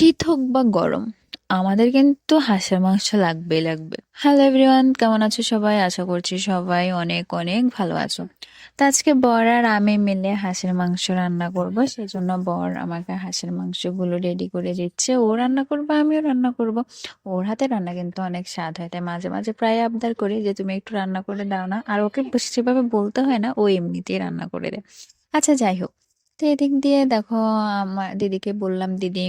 শীত হোক বা গরম, আমাদের কিন্তু হাঁসের মাংস লাগবেই লাগবে। হ্যালো এভরিওয়ান, কেমন আছো সবাই? আশা করছি সবাই অনেক অনেক ভালো আছো। তো আজকে বর আর আমি মিলে হাঁসের মাংস রান্না করব, সেজন্য বর আমাকে হাঁসের মাংসগুলো রেডি করে দিচ্ছে। ও রান্না করবে, আমিও রান্না করব। ওর হাতে রান্না কিন্তু অনেক স্বাদ হয়, তাই মাঝে মাঝে প্রায় আবদার করি যে তুমি একটু রান্না করে দাও না। আর ওকে সেভাবে বলতে হয় না, ও এমনিতেই রান্না করে দেয়। আচ্ছা, যাই হোক। তো এদিক দিয়ে দেখো, আমার দিদিকে বললাম, দিদি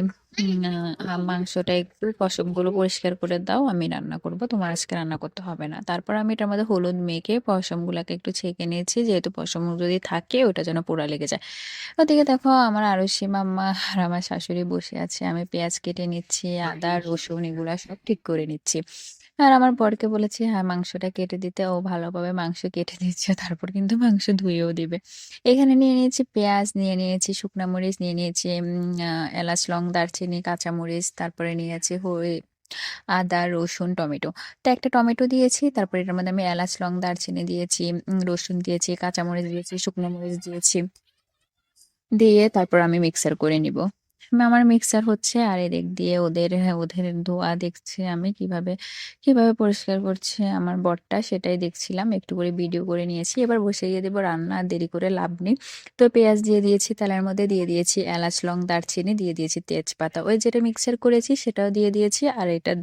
মাংসটা একটু পশমগুলো পরিষ্কার করে দাও, আমি রান্না করব, তোমার আজকে রান্না করতে হবে না। তারপর আমি এটার মধ্যে হলুদ মেখে পশমগুলোকে একটু ছেঁকে নিয়েছি, যেহেতু পশম যদি থাকে ওটা যেন পোড়া লেগে যায়। ওদিকে দেখো, আমার আরুষি মাম্মা আর আমার শাশুড়ি বসে আছে, আমি পেঁয়াজ কেটে নিচ্ছি, আদা রসুন এগুলা সব ঠিক করে নিচ্ছি। আর আমার বরকে বলেছি হ্যাঁ মাংসটা কেটে দিতে, ও ভালোভাবে মাংস কেটে দিচ্ছে, তারপর কিন্তু মাংস ধুয়েও দিবে। এখানে নিয়ে নিয়েছি পেঁয়াজ, নিয়ে নিয়েছি শুকনা মরিচ, নিয়ে নিয়েছি এলাচ লং দারচিনি কাঁচামরিচ, তারপরে নিয়েছি আদা রসুন টমেটো। তো একটা টমেটো দিয়েছি, তারপরে এটার মধ্যে আমি এলাচ লং দারচিনি দিয়েছি, রসুন দিয়েছি, কাঁচামরিচ দিয়েছি, শুকনো মরিচ দিয়েছি, দিয়ে তারপর আমি মিক্সার করে নিব। আমার মিক্সার হচ্ছে, আর এদিক দিয়ে ওদের ধোয়া দেখছে আমি কিভাবে কিভাবে পরিষ্কার করছে আমার বরটা, সেটাই দেখছিলাম, একটু করে ভিডিও করে নিয়েছি। এবার বসিয়ে দেবো রান্না, আর দেরি করে লাভ নেই। তো পেঁয়াজ দিয়ে দিয়েছি, তেলের মধ্যে দিয়ে দিয়েছি এলাচ লং দারচিনি, দিয়ে দিয়েছি তেজপাতা, ওই যেটা মিক্সার করেছি সেটাও দিয়ে দিয়েছি, আর এটা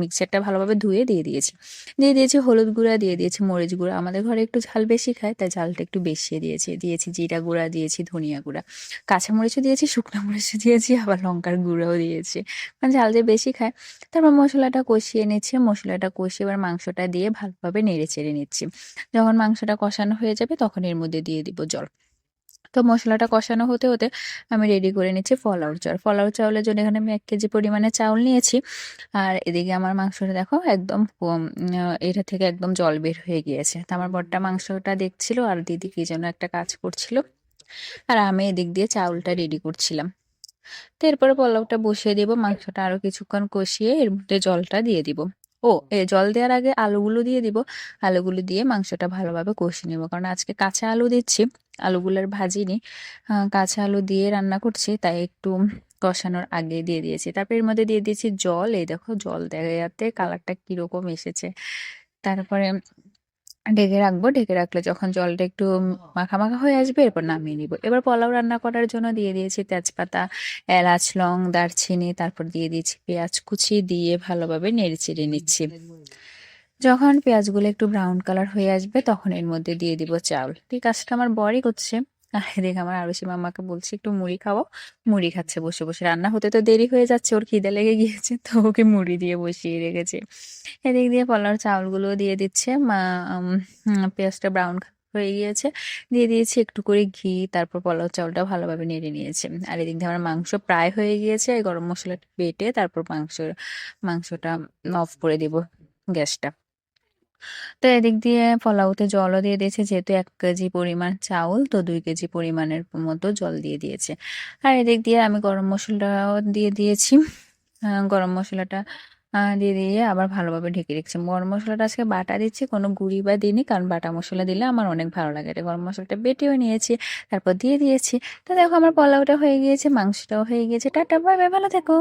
মিক্সারটা ভালোভাবে ধুয়ে দিয়ে দিয়েছি। দিয়ে দিয়েছি হলুদ গুঁড়া, দিয়ে দিয়েছি মরিচ গুঁড়া, আমাদের ঘরে একটু ঝাল বেশি খায় তাই ঝালটা একটু বেশি দিয়েছি। দিয়েছি জিরা গুঁড়া, দিয়েছি ধনিয়া গুঁড়া, কাঁচামরিচও দিয়েছি, শুকনো মরিচও দিয়েছি, আবার লঙ্কার গুঁড়াও দিয়েছি, মানে ঝাল যে বেশি খায়। তারপর মশলাটা কষিয়ে নিচ্ছি, মশলাটা কষিয়ে এবার মাংসটা দিয়ে ভালোভাবে নেড়ে চেড়ে নিচ্ছি। যখন মাংসটা কষানো হয়ে যাবে তখন এর মধ্যে দিয়ে দিব জল। তো মশলাটা কষানো হতে হতে আমি রেডি করে নিচ্ছি ফলাউর চাল। ফলাউর চাউলের জন্য এখানে আমি 1 কেজি পরিমাণে চাউল নিয়েছি। আর এদিকে আমার মাংসটা দেখো একদম কম, এটা থেকে একদম জল বের হয়ে গিয়েছে। তো আমার বড়টা মাংসটা দেখছিল, আর দিদি কি যেন একটা কাজ করছিল, আর আমি এদিক দিয়ে চাউলটা রেডি করছিলাম। তো এরপরে পোলাওটা বসিয়ে দিব, মাংসটা আরো কিছুক্ষণ কষিয়ে এর মধ্যে জলটা দিয়ে দিব। জল দেওয়ার আগে আলুগুলো দিয়ে দিব। আলুগুলো দিয়ে মাংসটা ভালোভাবে কষিয়ে নিব, কারণ আজকে কাঁচা আলু দিচ্ছি, আলুগুলোর ভাজিনি, কাঁচা আলু দিয়ে রান্না করছি, তাই একটু কষানোর আগে দিয়ে দিয়েছি। তারপর এর মধ্যে দিয়ে দিয়েছি জল, এই দেখো জল দেওয়াতে কালারটা কিরকম এসেছে। তারপরে ঢেকে রাখবো, ঢেকে রাখলে যখন জলটা একটু মাখা মাখা হয়ে আসবে এরপর নামিয়ে নিব। এবার পোলাও রান্না করার জন্য দিয়ে দিয়েছি তেজপাতা, এলাচ লং দারচিনি, তারপর দিয়ে দিয়েছি পেঁয়াজ কুচি, দিয়ে ভালোভাবে নেড়ে চেড়ে নিচ্ছি। যখন পেঁয়াজগুলো একটু ব্রাউন কালার হয়ে আসবে তখন এর মধ্যে দিয়ে দিব চাউল। এই কাজটা আমার বরই করছে। আর এদিকে আমার আরুষি মামাকে বলছি একটু মুড়ি খাওয়াও, মুড়ি খাচ্ছে বসে বসে। রান্না হতে তো দেরি হয়ে যাচ্ছে, ওর খিদে লেগে গিয়েছে, তো ওকে মুড়ি দিয়ে বসিয়ে রেখেছে। এদিক দিয়ে পোলাওর চাউলগুলো দিয়ে দিচ্ছে পেঁয়াজটা ব্রাউন হয়ে গিয়েছে, দিয়ে দিয়েছি একটু করে ঘি, তারপর পোলাও চাউলটা ভালোভাবে নেড়ে নিয়েছে। আর এদিক দিয়ে আমার মাংস প্রায় হয়ে গিয়েছে, গরম মশলাটা বেটে তারপর মাংসটা অফ করে দিব গ্যাসটা। তো এদিক দিয়ে পোলাওতে জলও দিয়ে দিয়েছে, যেহেতু 1 কেজি পরিমাণ চাউল, তো 2 কেজি পরিমাণের মতো জল দিয়ে দিয়েছে। আর এদিক দিয়ে আমি গরম মশলাও দিয়ে দিয়েছি। গরম মশলাটা দিয়ে দিয়ে আবার ভালোভাবে ঢেকে রেখেছি। গরম মশলাটা আজকে বাটা দিচ্ছি, কোনো গুঁড়ি বা দিইনি, কারণ বাটা মশলা দিলে আমার অনেক ভালো লাগে। এটা গরম মশলাটা বেটেও নিয়েছি, তারপর দিয়ে দিয়েছি। তো দেখো আমার পোলাওটা হয়ে গিয়েছে, মাংসটাও হয়ে গিয়েছে। টাটা, বাই বাই, ভালো থেকো।